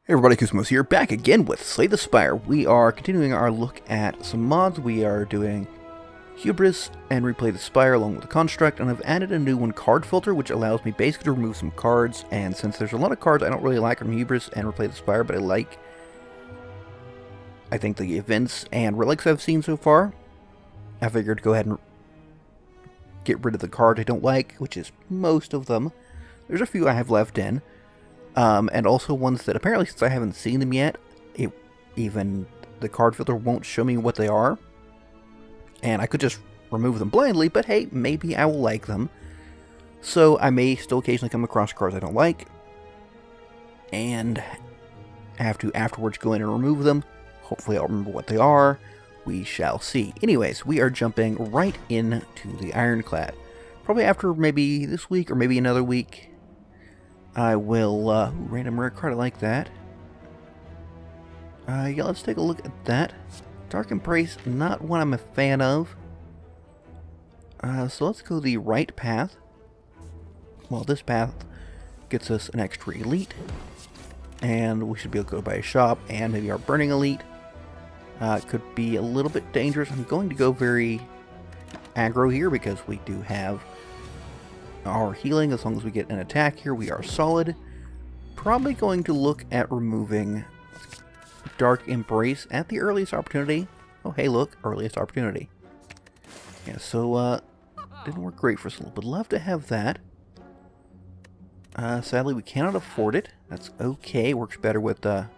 Hey everybody, Koosemose here, back again with Slay the Spire. We are continuing our look at some mods. We are doing Hubris and Replay the Spire along with the Construct, and I've added a new one, Card Filter, which allows me basically to remove some cards. And since there's a lot of cards I don't really like from Hubris and Replay the Spire, but I think the events and relics I've seen so far, I figured go ahead and get rid of the cards I don't like, which is most of them. There's a few I have left in. And also ones that apparently, since I haven't seen them yet, even the card filter won't show me what they are. And I could just remove them blindly, but hey, maybe I will like them. So I may still occasionally come across cards I don't like, and have to afterwards go in and remove them. Hopefully I'll remember what they are. We shall see. Anyways, we are jumping right into the Ironclad. Probably after maybe this week or maybe another week. I will, random rare card, I like that. Yeah, let's take a look at that. Dark Embrace, not one I'm a fan of. So let's go the right path. Well, this path gets us an extra elite. And we should be able to go by a shop and maybe our burning elite. It could be a little bit dangerous. I'm going to go very aggro here because we do have our healing. As long as we get an attack here, we are solid. Probably going to look at removing Dark Embrace at the earliest opportunity. Oh, hey, look, earliest opportunity. Yeah, so, didn't work great for us, but love to have that. Sadly, we cannot afford it. That's okay. Works better with, well,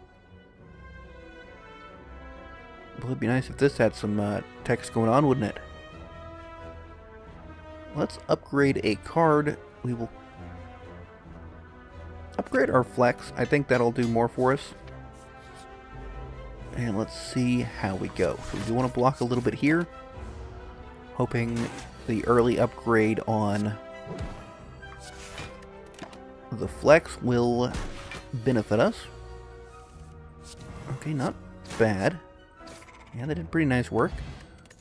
it'd be nice if this had some, text going on, wouldn't it? Let's upgrade a card. We will upgrade our Flex. I think that'll do more for us. And let's see how we go. So we do want to block a little bit here, hoping the early upgrade on the Flex will benefit us. Okay, not bad. Yeah, they did pretty nice work.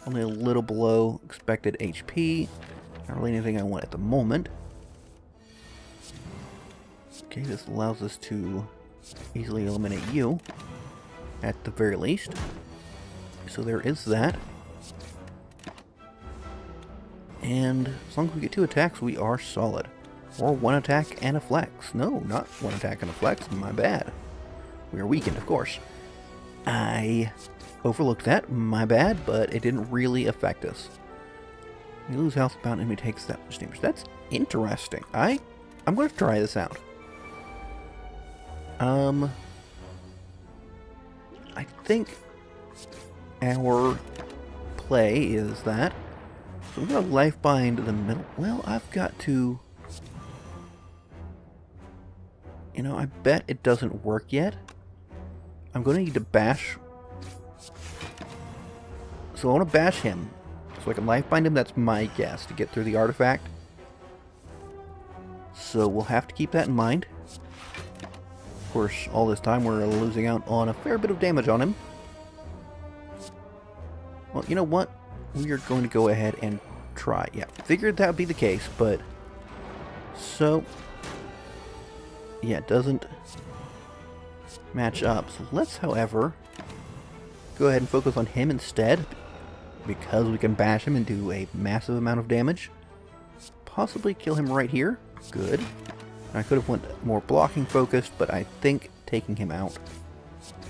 Only a little below expected HP. Not really anything I want at the moment. Okay, this allows us to easily eliminate you, at the very least. So there is that. And as long as we get 2 attacks, we are solid. Or 1 attack and a flex. No, not 1 attack and a flex. My bad. We are weakened, of course. I overlooked that. My bad, but it didn't really affect us. You lose health, bound enemy takes that much damage. That's interesting. I'm going to try this out. I think our play is that. So we're going to life bind the middle. Well, I've got to. You know, I bet it doesn't work yet. I'm going to need to bash. So I want to bash him. So I can life bind him, that's my guess, to get through the artifact. So we'll have to keep that in mind. Of course, all this time we're losing out on a fair bit of damage on him. Well, you know what? We are going to go ahead and try. Yeah, figured that would be the case, but... So... Yeah, it doesn't match up. So let's, however, go ahead and focus on him instead, because we can bash him and do a massive amount of damage. Possibly kill him right here. Good. I could have went more blocking focused, but I think taking him out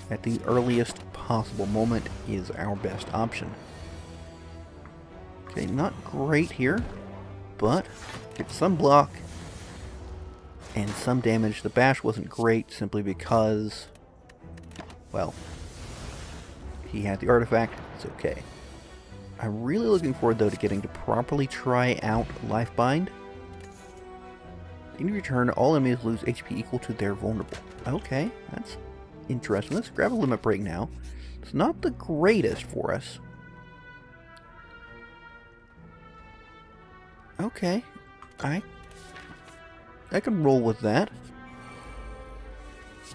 at the earliest possible moment is our best option. Okay, not great here, but get some block and some damage. The bash wasn't great simply because, well, he had the artifact. It's okay. I'm really looking forward, though, to getting to properly try out Life Bind. In return, all enemies lose HP equal to their vulnerable. Okay, that's interesting. Let's grab a limit break now. It's not the greatest for us. Okay, I can roll with that.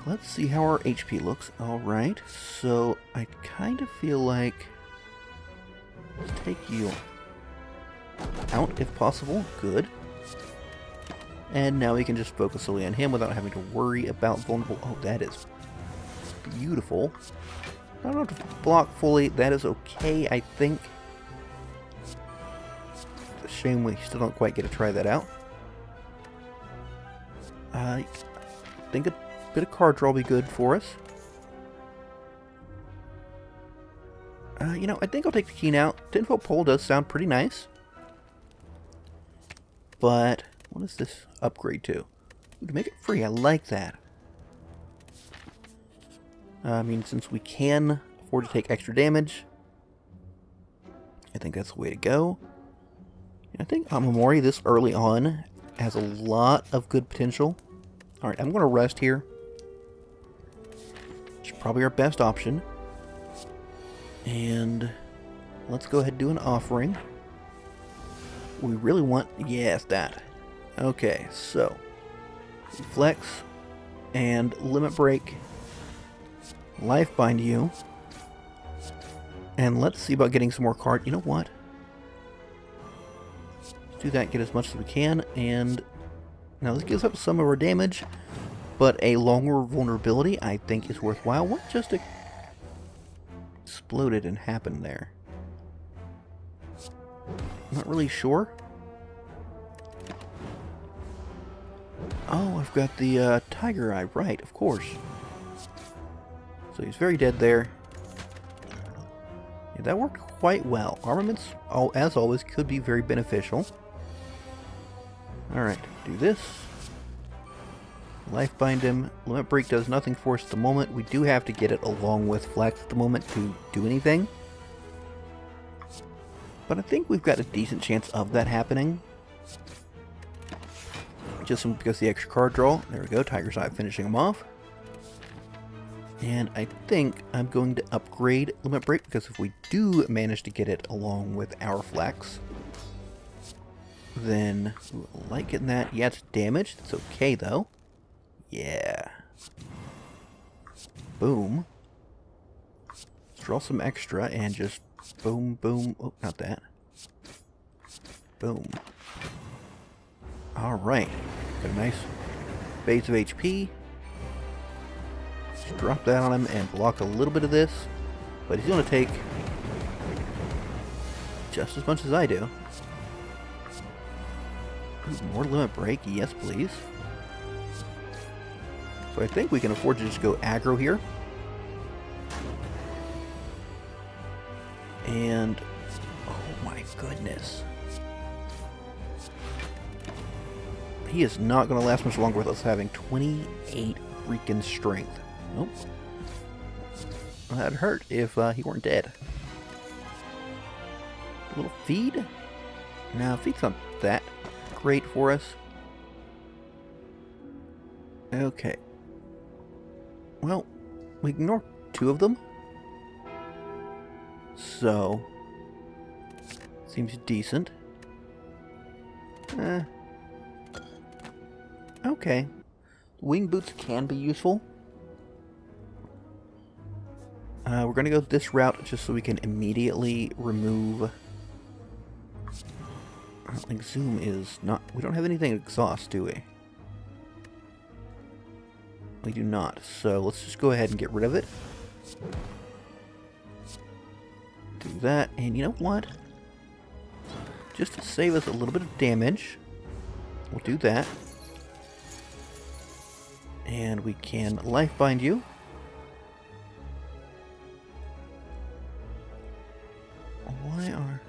Let's see how our HP looks. Alright, so I kind of feel like... Let's take you out if possible. Good. And now we can just focus solely on him without having to worry about vulnerable. Oh, that is beautiful. I don't have to block fully. That is okay, I think. It's a shame we still don't quite get to try that out. I think a bit of card draw will be good for us. You know, I think I'll take the Keen out. 10-foot pole does sound pretty nice. But what does this upgrade to? Ooh, to make it free, I like that. I mean, since we can afford to take extra damage, I think that's the way to go. I think Amamori this early on has a lot of good potential. Alright, I'm going to rest here. Which is probably our best option. And let's go ahead and do an offering. We really want... Yes, that. Okay, so flex and limit break. Life bind you. And let's see about getting some more card. You know what? Let's do that, get as much as we can. And now this gives up some of our damage, but a longer vulnerability I think is worthwhile. What just exploded and happened there? I'm not really sure. Oh, I've got the tiger eye, right, of course. So he's very dead there. Yeah, that worked quite well. Armaments, as always, could be very beneficial. Alright, do this. Life bind him. Limit break does nothing for us at the moment. We do have to get it along with flex at the moment to do anything. But I think we've got a decent chance of that happening. Just because the extra card draw. There we go, Tiger's Eye finishing him off. And I think I'm going to upgrade Limit Break, because if we do manage to get it along with our flex, then ooh, I like getting that. Yeah, it's damaged. It's okay, though. Yeah. Boom. Let's draw some extra and just boom, boom. Oh, not that. Boom. Alright. Got a nice base of HP. Just drop that on him and block a little bit of this. But he's going to take just as much as I do. Ooh, more limit break. Yes, please. So I think we can afford to just go aggro here. And... oh my goodness. He is not going to last much longer with us having 28 freaking strength. Nope. Well, that'd hurt if he weren't dead. A little feed? No, feed's not that great for us. Okay. Well, we ignore 2 of them. So, seems decent. Okay. Wing boots can be useful. We're going to go this route just so we can immediately remove... I don't think Zoom is not... We don't have anything to exhaust, do we? We do not. So let's just go ahead and get rid of it. Do that. And you know what? Just to save us a little bit of damage, we'll do that. And we can life bind you. Why are...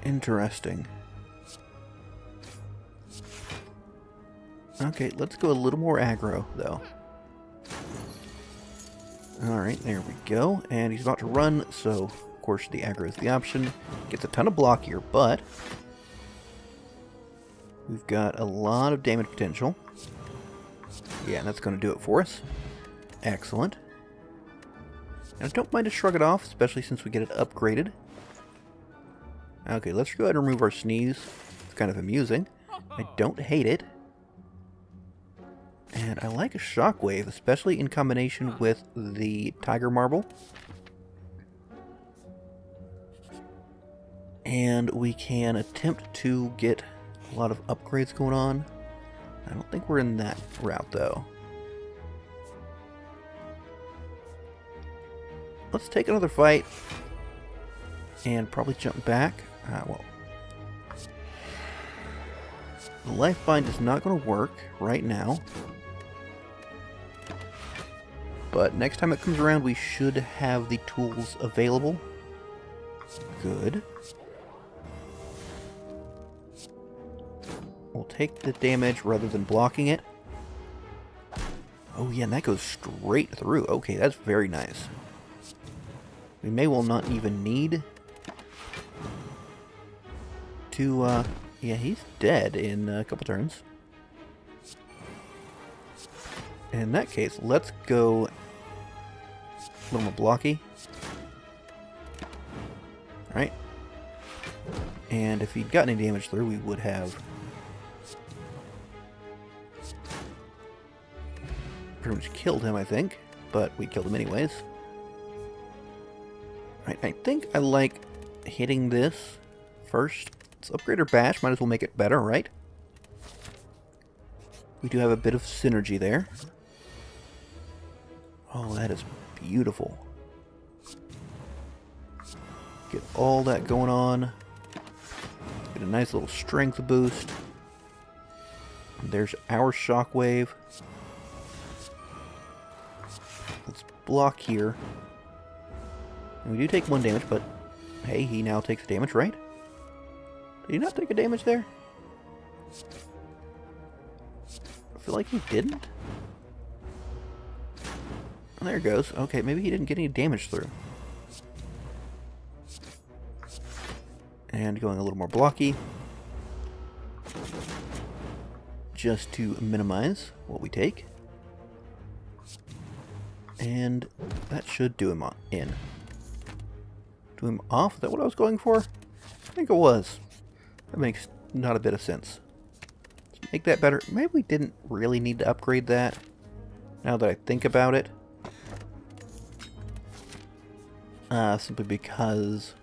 Interesting. Okay, let's go a little more aggro, though. Alright, there we go. And he's about to run, so of course the aggro is the option. Gets a ton of block here, but we've got a lot of damage potential. Yeah, that's going to do it for us. Excellent. And I don't mind to shrug it off, especially since we get it upgraded. Okay, let's go ahead and remove our sneeze. It's kind of amusing. I don't hate it. And I like a shockwave, especially in combination with the tiger marble. And we can attempt to get a lot of upgrades going on. I don't think we're in that route, though. let's take another fight and probably jump back. Well, the life bind is not going to work right now. But next time it comes around, we should have the tools available. Good. We'll take the damage rather than blocking it. Oh yeah, and that goes straight through. Okay, that's very nice. We may well not even need to, yeah, he's dead in a couple turns. In that case, let's go a little more blocky. Alright. And if he'd gotten any damage through, we would have pretty much killed him, I think. But we killed him anyways. Alright, I think I like hitting this first. Let's upgrade our bash. Might as well make it better, right? We do have a bit of synergy there. Oh, that is beautiful. Get all that going on. Get a nice little strength boost. And there's our shockwave. Let's block here. And we do take 1 damage, but hey, he now takes damage, right? Did he not take a damage there? I feel like he didn't. Oh, there it goes. Okay, maybe he didn't get any damage through. And going a little more blocky. Just to minimize what we take. And that should do him in. Do him off? Is that what I was going for? I think it was. That makes not a bit of sense. Let's make that better. Maybe we didn't really need to upgrade that. Now that I think about it. Simply because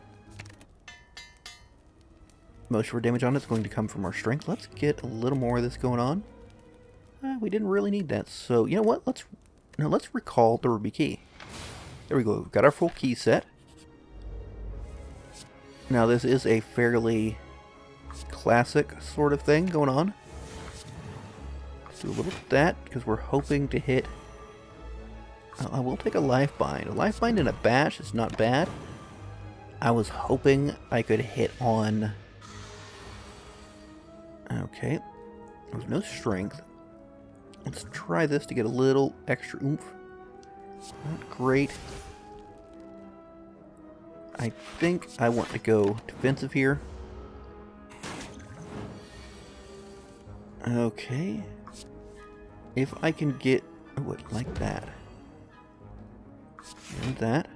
most of our damage on it is going to come from our strength. Let's get a little more of this going on. We didn't really need that. So, you know what? Let's recall the Ruby Key. There we go. We've got our full key set. Now, this is a fairly classic sort of thing going on. Let's do a little of that, because we're hoping to hit... I will take a life bind. A life bind and a bash is not bad. I was hoping I could hit on... Okay. There's no strength. Let's try this to get a little extra oomph. Not great. I think I want to go defensive here. Okay. If I can get... Oh, like that. And that.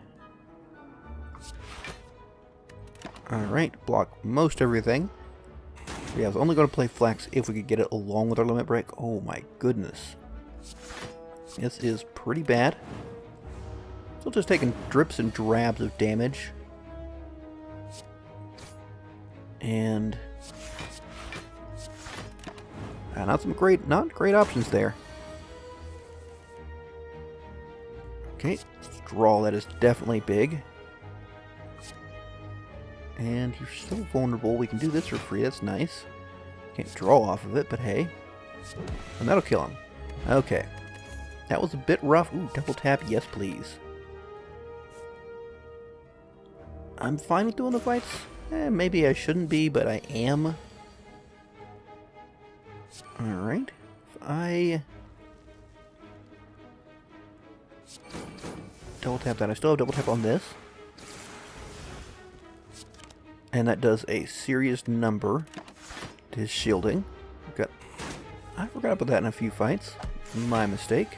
Alright, block most everything. Yeah, I was only going to play Flex if we could get it along with our limit break. Oh my goodness. This is pretty bad. Still just taking drips and drabs of damage. And... not great options there. Okay, draw, that is definitely big. And you're still vulnerable. We can do this for free, that's nice. Can't draw off of it, but hey. And that'll kill him. Okay. That was a bit rough. Ooh, double tap, yes please. I'm fine with doing the fights. Maybe I shouldn't be, but I am. Alright. If I... double tap that. I still have double tap on this. And that does a serious number to his shielding. I forgot to put that in a few fights. My mistake.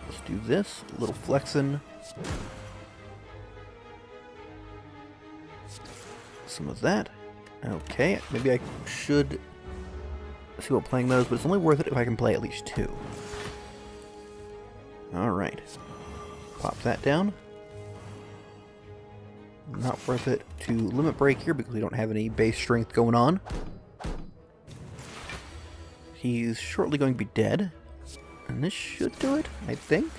Let's do this. A little flexing. Some of that. Okay, maybe I should see about playing those, but it's only worth it if I can play at least 2. Alright. Pop that down. Not worth it to limit break here because we don't have any base strength going on. He's shortly going to be dead. And this should do it, I think.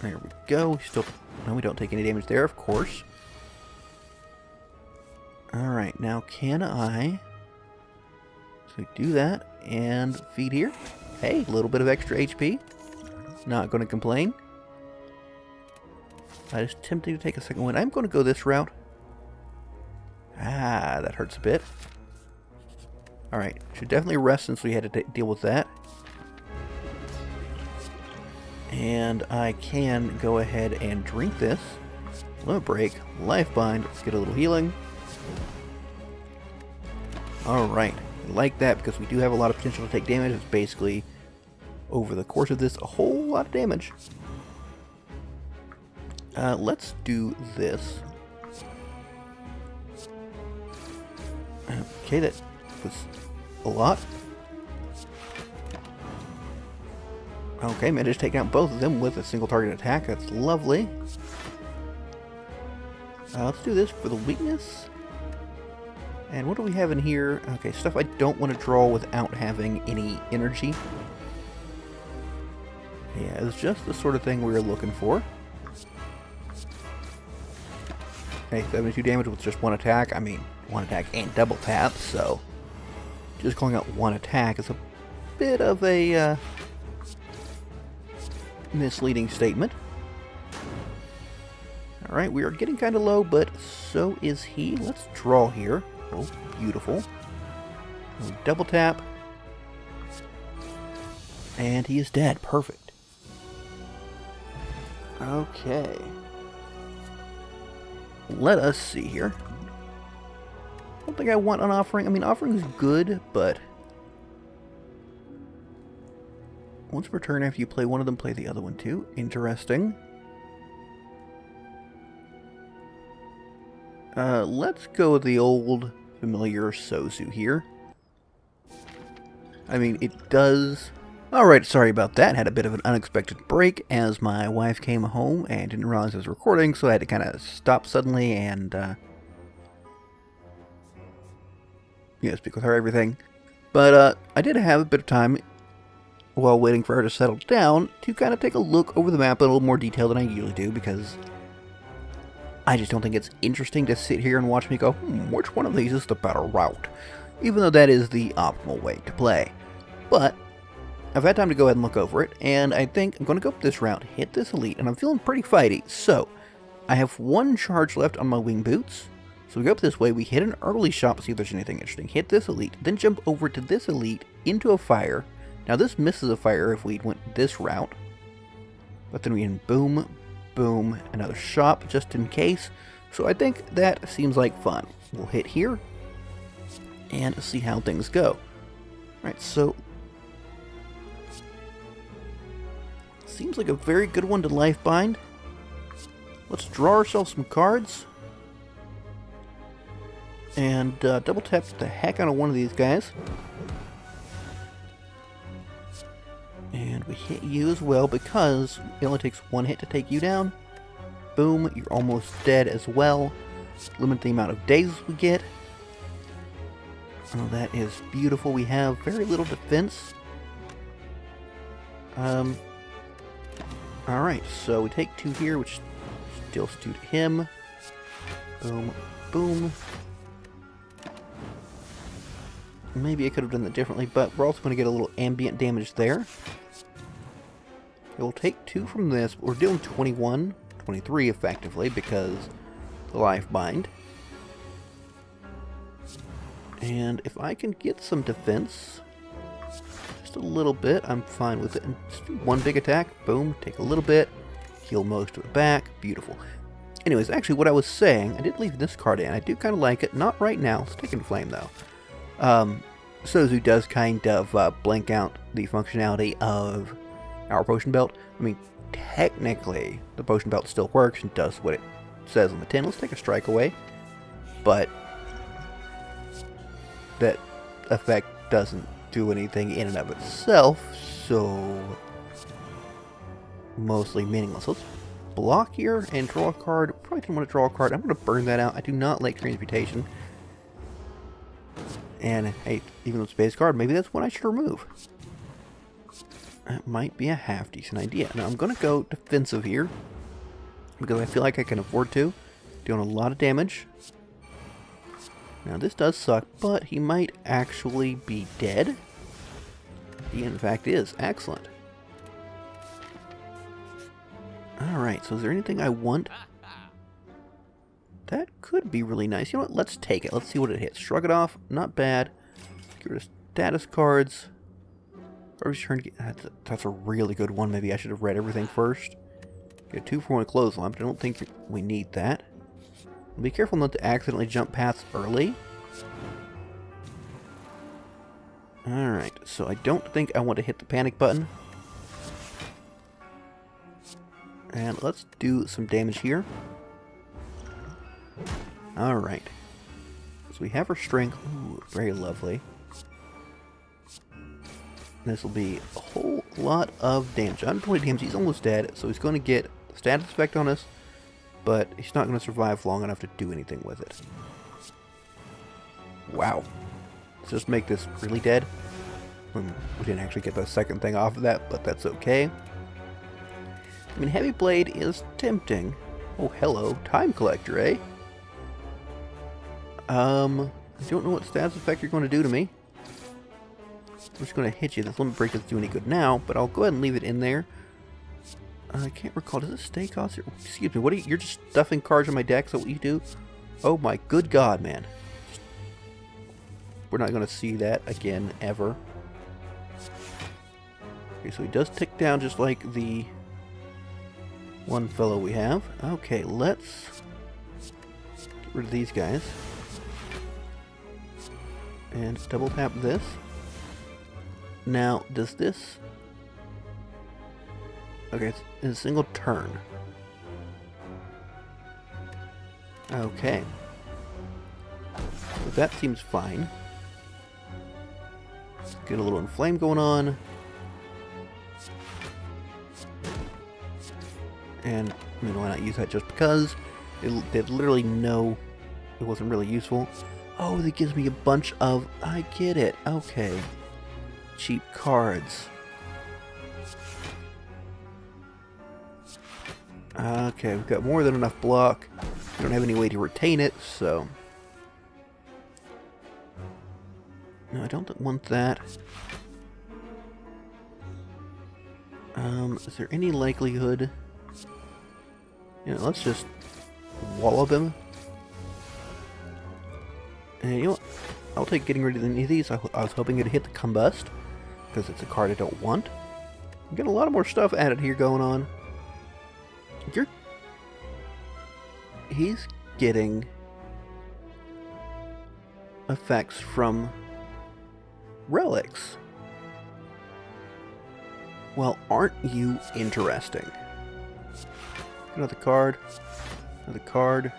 There we go. Still, no, we don't take any damage there, of course. Alright, now can I... So we do that, and feed here. Hey, a little bit of extra HP. Not going to complain. I was tempted to take a second one. I'm going to go this route. Ah, that hurts a bit. Alright, should definitely rest since we had to deal with that. And I can go ahead and drink this. Limit break, life bind, let's get a little healing. Alright, I like that because we do have a lot of potential to take damage. It's basically, over the course of this, a whole lot of damage. Let's do this. Okay, that was a lot. Okay, managed to take out both of them with a single target attack. That's lovely. Let's do this for the weakness. And what do we have in here? Okay, stuff I don't want to draw without having any energy. Yeah, it's just the sort of thing we were looking for. Okay, 72 damage with just one attack. I mean, one attack and double tap, so just calling out one attack is a bit of a misleading statement. Alright, we are getting kind of low, but so is he. Let's draw here. Oh, beautiful. Double tap. And he is dead. Perfect. Okay. Let us see here. I don't think I want an offering. I mean, offering is good, but once per turn after you play one of them, play the other one too. Interesting. Let's go with the old familiar Sozu here. I mean, it does... Alright, sorry about that. Had a bit of an unexpected break as my wife came home and didn't realize I was recording, so I had to kind of stop suddenly and, speak with her, everything. But, I did have a bit of time while waiting for her to settle down to kind of take a look over the map in a little more detail than I usually do, because I just don't think it's interesting to sit here and watch me go, which one of these is the better route? Even though that is the optimal way to play. But I've had time to go ahead and look over it, and I think I'm going to go up this route, hit this elite, and I'm feeling pretty fighty. So I have one charge left on my wing boots. So we go up this way, we hit an early shot to see if there's anything interesting. Hit this elite, then jump over to this elite into a fire. Now this misses a fire if we went this route. But then we can boom, boom, another shop just in case. So I think that seems like fun. We'll hit here and see how things go. Alright, so seems like a very good one to life bind. Let's draw ourselves some cards. And double tap the heck out of one of these guys. And we hit you as well because it only takes one hit to take you down. Boom, you're almost dead as well. Limit the amount of days we get. Oh, that is beautiful. We have very little defense. Alright, so we take 2 here, which deals 2 to him. Boom, boom. Maybe I could have done that differently, but we're also going to get a little ambient damage there. It will take 2 from this, but we're dealing 21, 23 effectively, because the life bind. And if I can get some defense, just a little bit, I'm fine with it. And just do one big attack, boom, take a little bit, heal most of it back, beautiful. Anyways, actually what I was saying, I did leave this card in, I do kind of like it, not right now, it's taking flame though. Sozu does kind of blank out the functionality of our potion belt. I mean, technically, the potion belt still works and does what it says on the tin. Let's take a strike away, but that effect doesn't do anything in and of itself, so mostly meaningless. Let's block here and draw a card. Probably didn't want to draw a card. I'm going to burn that out. I do not like Transmutation. And hey, even though it's a base card, maybe that's one I should remove. That might be a half-decent idea. Now, I'm going to go defensive here, because I feel like I can afford to. Doing a lot of damage. Now, this does suck, but he might actually be dead. He, in fact, is. Excellent. Alright, so is there anything I want? That could be really nice. You know what? Let's take it. Let's see what it hits. Shrug it off. Not bad. Get rid of status cards. Or return to get... That's a really good one. Maybe I should have read everything first. Get 2 for 1 clothesline, but I don't think we need that. Be careful not to accidentally jump paths early. Alright, so I don't think I want to hit the panic button. And let's do some damage here. Alright. So we have our strength. Ooh, very lovely. This will be a whole lot of damage. 120 damage, he's almost dead, so he's going to get the status effect on us, but he's not going to survive long enough to do anything with it. Wow. Let's just make this really dead. We didn't actually get the second thing off of that, but that's okay. I mean, Heavy Blade is tempting. Oh, hello. Time Collector, eh? I don't know what status effect you're going to do to me. I'm just going to hit you. This limit break doesn't do any good now, but I'll go ahead and leave it in there. I can't recall. Does it stay cost here? Excuse me. What are you? You're just stuffing cards in my deck? Is that what you do? Oh my good god, man. We're not going to see that again, ever. Okay, so he does tick down just like the one fellow we have. Okay, let's get rid of these guys. And double tap this. Now, does this... Okay, it's in a single turn. Okay. So that seems fine. Let's get a little inflame going on. And, I mean, why not use that just because? It did literally know it wasn't really useful. Oh, that gives me a bunch of... I get it. Okay. Cheap cards. Okay, we've got more than enough block. We don't have any way to retain it, so... No, I don't want that. Is there any likelihood... You know, let's just wallop him. And you know what? I'll take getting rid of any of these. I was hoping it'd hit the combust, because it's a card I don't want. I'm getting a lot of more stuff added here going on. He's getting effects from relics. Well, aren't you interesting? Another card. Another card.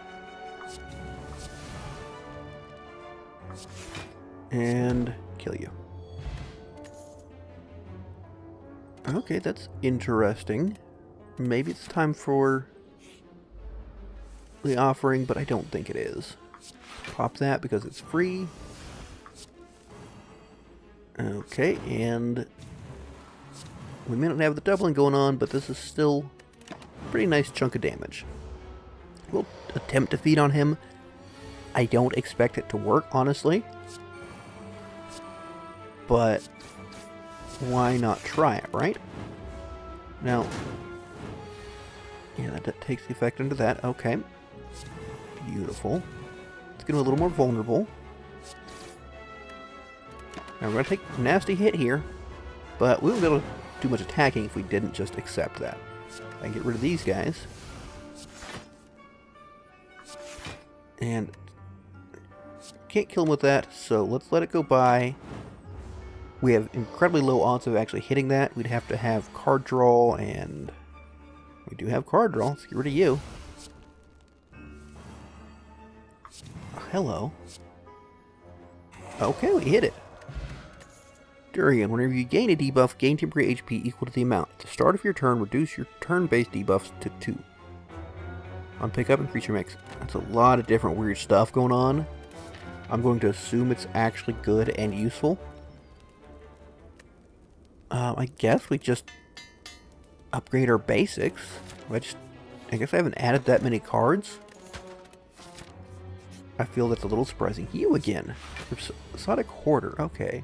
And kill you. Okay, that's interesting. Maybe it's time for the offering, but I don't think it is. Pop that because it's free. Okay, and we may not have the doubling going on, but this is still a pretty nice chunk of damage. We'll attempt to feed on him. I don't expect it to work, honestly. But why not try it, right? Now, yeah, that takes the effect into that. Okay. Beautiful. Let's get him a little more vulnerable. Now we're going to take a nasty hit here, but we wouldn't be able to do much attacking if we didn't just accept that. I can get rid of these guys. And can't kill him with that, so let's let it go by. We have incredibly low odds of actually hitting that. We'd have to have card draw, and we do have card draw. Let's get rid of you. Hello. Okay, we hit it. Durian, whenever you gain a debuff, gain temporary HP equal to the amount. At the start of your turn, reduce your turn-based debuffs to 2. On pickup and creature mix. That's a lot of different weird stuff going on. I'm going to assume it's actually good and useful. I guess we just upgrade our basics. I guess I haven't added that many cards. I feel that's a little surprising. You again. Exotic Hoarder. Okay.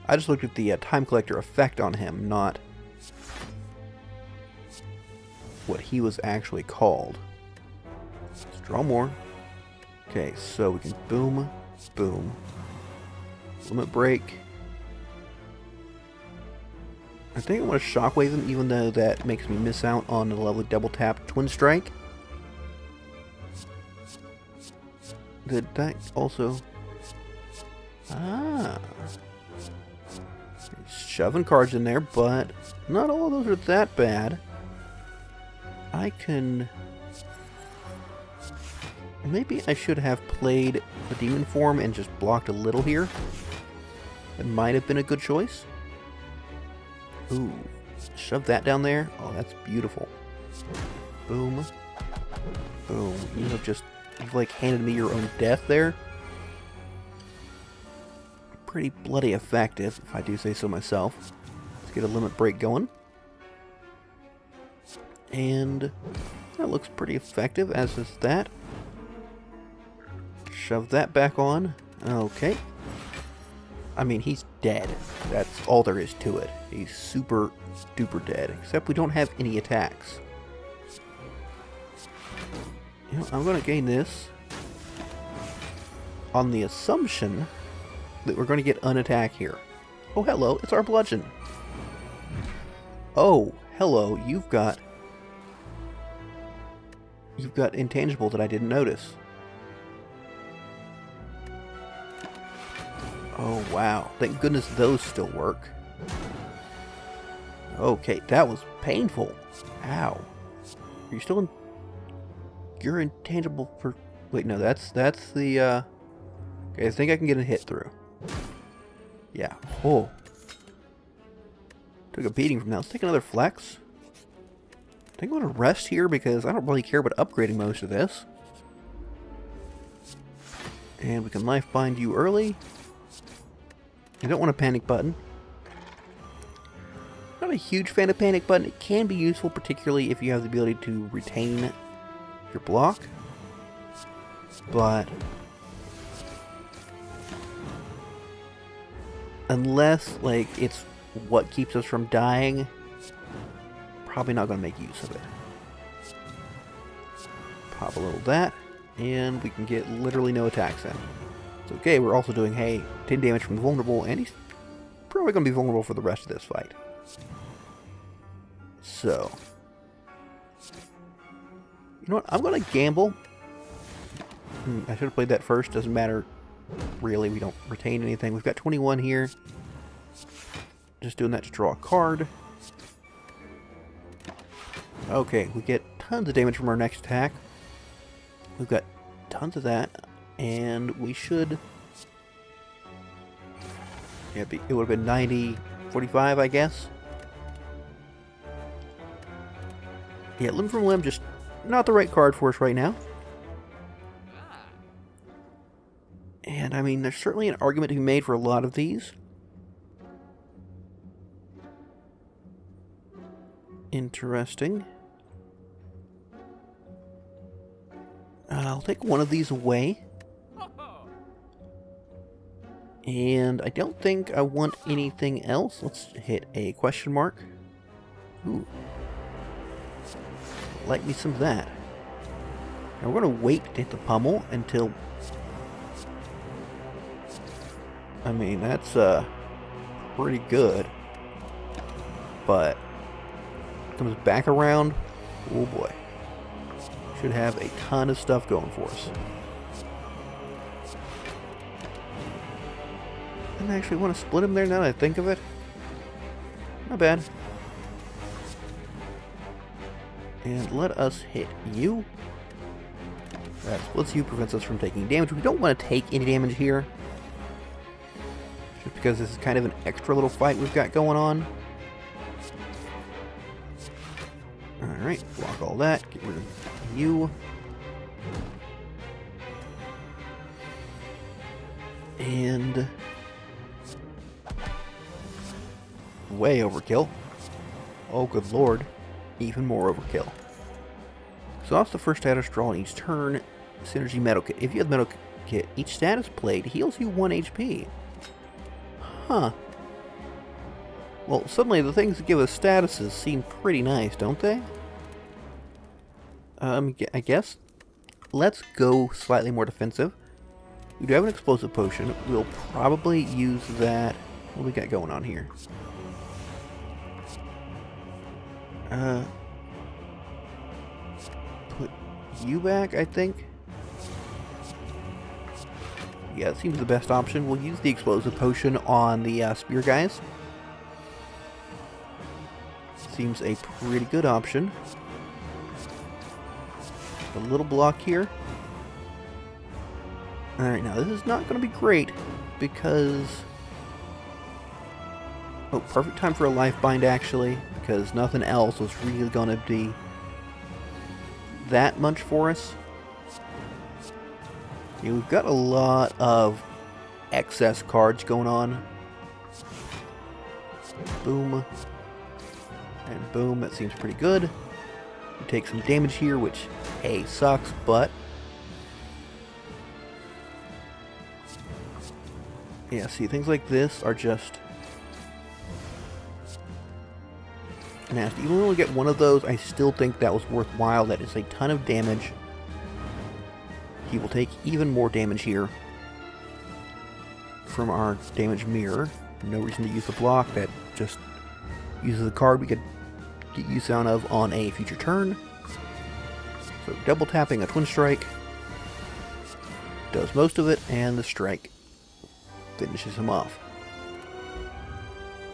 I just looked at the Time Collector effect on him, not what he was actually called. Let's draw more. Okay, so we can boom, boom. Limit break. I think I want to shockwave him, even though that makes me miss out on the lovely double tap twin strike. Did that also... Ah. Shoving cards in there, but not all of those are that bad. I can... Maybe I should have played a demon form and just blocked a little here. That might have been a good choice. Ooh. Shove that down there. Oh, that's beautiful. Boom. Boom. You've like handed me your own death there. Pretty bloody effective, if I do say so myself. Let's get a limit break going. And that looks pretty effective, as is that. Shove that back on. Okay. I mean, he's dead. That's all there is to it. He's super duper dead. Except we don't have any attacks. You know, I'm going to gain this on the assumption that we're going to get an attack here. Oh, hello. It's our bludgeon. Oh, hello. You've got intangible that I didn't notice. Oh, wow. Thank goodness those still work. Okay, that was painful. Ow. Are you still in... You're intangible for... Wait, no, that's the, Okay, I think I can get a hit through. Yeah. Oh. Took a beating from that. Let's take another flex. I think I'm going to rest here because I don't really care about upgrading most of this. And we can life bind you early. I don't want a panic button. Not a huge fan of panic button. It can be useful, particularly if you have the ability to retain your block. But unless, like, it's what keeps us from dying, probably not going to make use of it. Pop a little of that, and we can get literally no attacks in. It's okay, we're also doing, hey, 10 damage from vulnerable, and he's probably going to be vulnerable for the rest of this fight. So, you know what, I'm going to gamble. I should have played that first, doesn't matter, really, we don't retain anything. We've got 21 here. Just doing that to draw a card. Okay, we get tons of damage from our next attack. We've got tons of that. And we should... Yeah, it would have been 90, 45, I guess. Yeah, Limb from Limb, just not the right card for us right now. And, I mean, there's certainly an argument to be made for a lot of these. Interesting. I'll take one of these away. And I don't think I want anything else. Let's hit a question mark. Ooh. Like me some of that. Now we're going to wait to hit the pummel until... I mean, that's pretty good. But... comes back around. Oh boy. Should have a ton of stuff going for us. I actually want to split him there now that I think of it. Not bad. And let us hit you. That splits you, prevents us from taking damage. We don't want to take any damage here. Just because this is kind of an extra little fight we've got going on. Alright, block all that. Get rid of you. Way overkill. Oh, good lord. Even more overkill. Exhaust the first status draw on each turn. Synergy Metal Kit. If you have Metal Kit, each status plate heals you 1 HP. Huh. Well, suddenly the things that give us statuses seem pretty nice, don't they? I guess. Let's go slightly more defensive. We do have an explosive potion. We'll probably use that. What do we got going on here? Put you back, I think. Yeah, it seems the best option. We'll use the explosive potion on the spear guys. Seems a pretty good option. A little block here. Alright, now this is not going to be great because... Oh, perfect time for a life bind actually, because nothing else was really going to be that much for us. Yeah, we've got a lot of excess cards going on. Boom. And boom, that seems pretty good. We take some damage here, which, hey, sucks, but... Yeah, see, things like this are just... nasty. Even when we only get one of those, I still think that was worthwhile. That is a ton of damage. He will take even more damage here from our damage mirror. No reason to use the block. That just uses a card we could get use out of on a future turn. So double tapping a twin strike does most of it, and the strike finishes him off.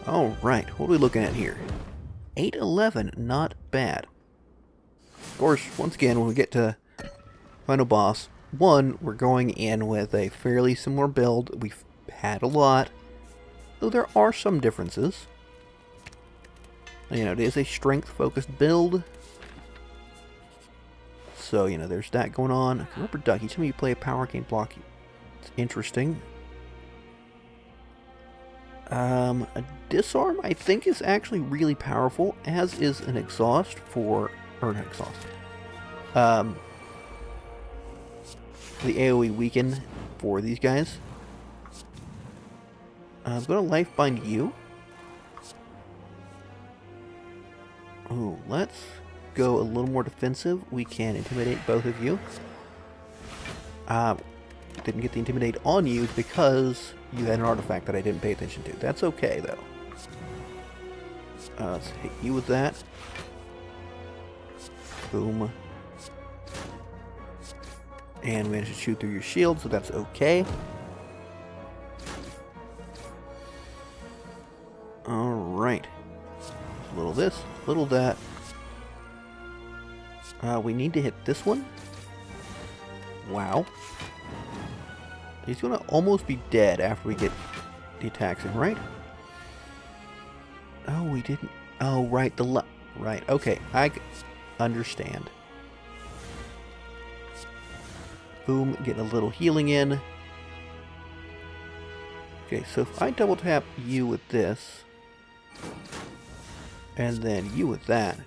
Alright, what are we looking at here? 8-11, not bad. Of course, once again, when we get to final boss, we're going in with a fairly similar build. We've had a lot, though there are some differences. You know, it is a strength-focused build. So, you know, there's that going on. Rubber Duck, each time you play a power gain block, it's interesting. A disarm, I think, is actually really powerful, as is an exhaust for... or not exhaust. The AoE weaken for these guys. I'm going to life bind you. Ooh, let's go a little more defensive. We can intimidate both of you. Didn't get the intimidate on you because you had an artifact that I didn't pay attention to. That's okay, though. Let's hit you with that. Boom. And managed to shoot through your shield, so that's okay. Alright. A little this, a little that. We need to hit this one. Wow. He's gonna almost be dead after we get the attacks in, right? Oh, we didn't... Oh, right, right, okay, I understand. Boom, getting a little healing in. Okay, so if I double tap you with this, and then you with that,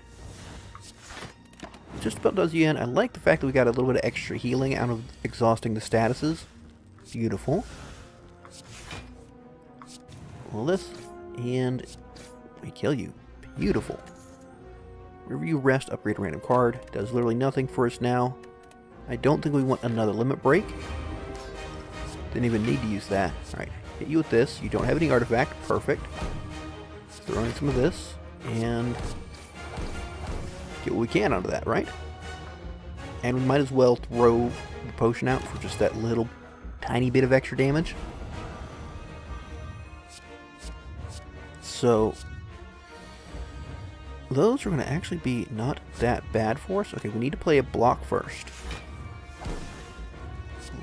just about does you in. I like the fact that we got a little bit of extra healing out of exhausting the statuses. Beautiful. Well, this, and we kill you. Beautiful. Review rest, upgrade a random card. Does literally nothing for us now. I don't think we want another limit break. Didn't even need to use that. Alright, hit you with this. You don't have any artifact. Perfect. Throw in some of this, and get what we can out of that, right? And we might as well throw the potion out for just that little tiny bit of extra damage. So those are going to actually be not that bad for us. Okay, we need to play a block first.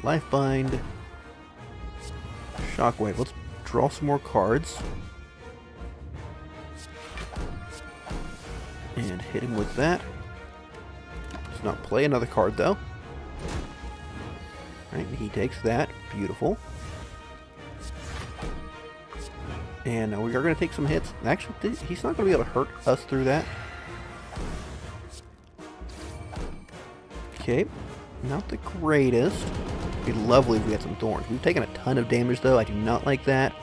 Life bind. Shockwave. Let's draw some more cards. And hit him with that. Let's not play another card though. Alright, he takes that. Beautiful. And we are going to take some hits. Actually, he's not going to be able to hurt us through that. Okay, not the greatest. It'd be lovely if we had some thorns. We've taken a ton of damage, though. I do not like that.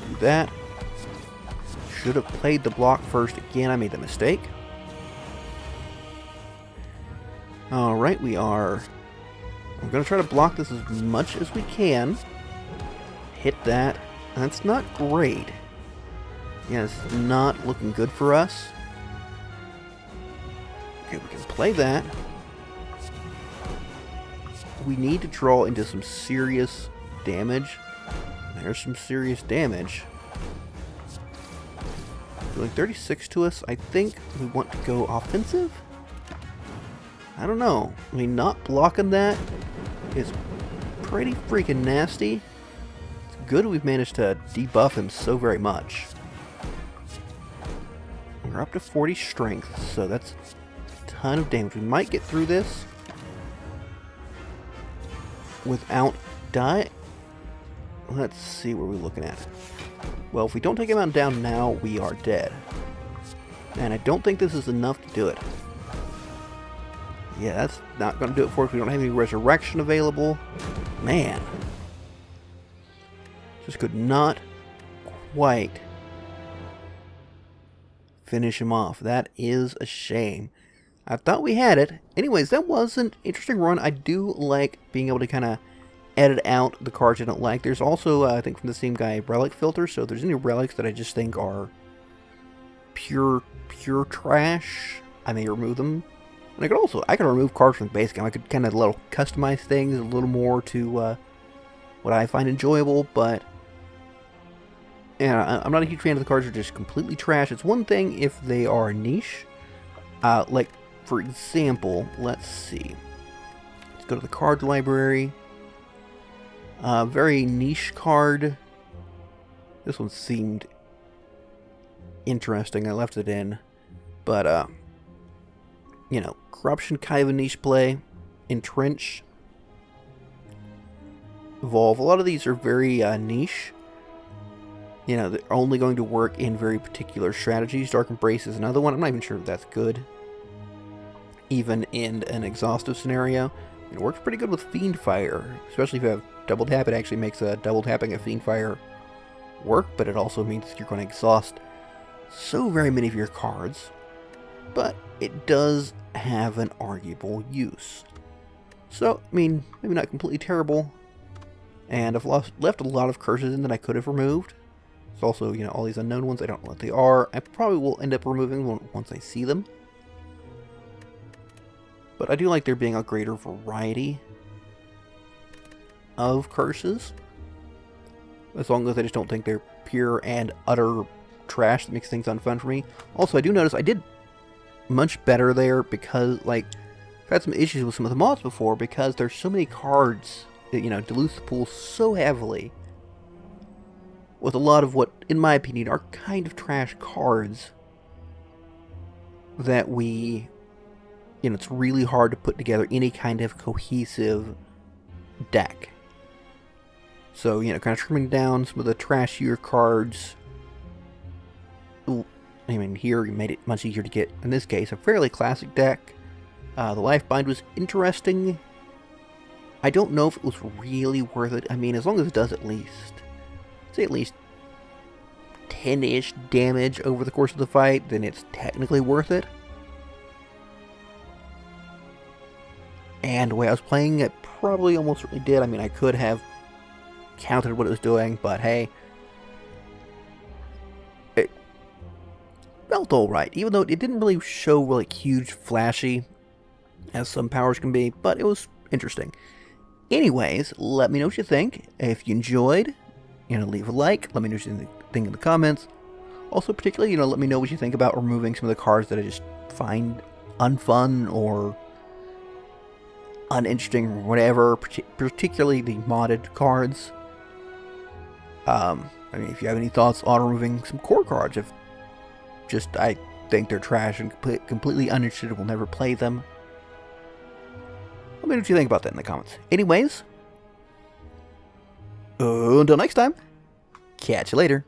Do that. Should have played the block first. Again, I made the mistake. Alright, we're going to try to block this as much as we can. Hit that. That's not great. Yeah, it's not looking good for us. Okay, we can play that. We need to draw into some serious damage. There's some serious damage. Doing 36 to us. I think we want to go offensive. I don't know. I mean, not blocking that is pretty freaking nasty. It's good we've managed to debuff him so very much. We're up to 40 strength, so that's a ton of damage. We might get through this without die. Let's see what we're looking at. Well, if we don't take him down now, we are dead. And I don't think this is enough to do it. Yeah, that's not going to do it for us. We don't have any resurrection available. Man. Just could not quite finish him off. That is a shame. I thought we had it. Anyways, that was an interesting run. I do like being able to kind of edit out the cards I don't like. There's also, I think from the same guy, relic filter. So if there's any relics that I just think are pure trash, I may remove them. And I could remove cards from the base game. I could kind of customize things a little more to what I find enjoyable, but yeah, I'm not a huge fan of the cards that are just completely trash. It's one thing if they are niche. Like, for example, let's see. Let's go to the card library. Very niche card. This one seemed interesting. I left it in. But, you know, Corruption, kind of a niche play. Entrench. Evolve. A lot of these are very niche. You know, they're only going to work in very particular strategies. Dark Embrace is another one. I'm not even sure if that's good. Even in an exhaustive scenario. It works pretty good with Fiendfire. Especially if you have double tap. It actually makes double tapping a Fiendfire work. But it also means you're going to exhaust so very many of your cards. But it does have an arguable use. So, I mean, maybe not completely terrible. And I've left a lot of curses in that I could have removed. There's also, you know, all these unknown ones. I don't know what they are. I probably will end up removing them once I see them. But I do like there being a greater variety of curses. As long as I just don't think they're pure and utter trash that makes things unfun for me. Also, I do notice I did much better there because, like, I've had some issues with some of the mods before because there's so many cards that, you know, dilute the pool so heavily with a lot of what, in my opinion, are kind of trash cards that we, you know, it's really hard to put together any kind of cohesive deck. So, you know, kind of trimming down some of the trashier cards. I mean, here you made it much easier to get, in this case, a fairly classic deck. The Lifebind was interesting. I don't know if it was really worth it. I mean, as long as it does at least 10-ish damage over the course of the fight, then it's technically worth it. And the way I was playing it probably almost certainly did. I mean, I could have counted what it was doing, but hey. It felt alright, even though it didn't really show like huge flashy as some powers can be, but it was interesting. Anyways, let me know what you think. If you enjoyed, you know, leave a like. Let me know what you think in the comments. Also, particularly, you know, let me know what you think about removing some of the cards that I just find unfun or uninteresting or whatever, particularly the modded cards. I mean, if you have any thoughts on removing some core cards, if just I think they're trash and completely uninterested and will never play them, let me know what you think about that in the comments. Anyways, Until next time, catch you later.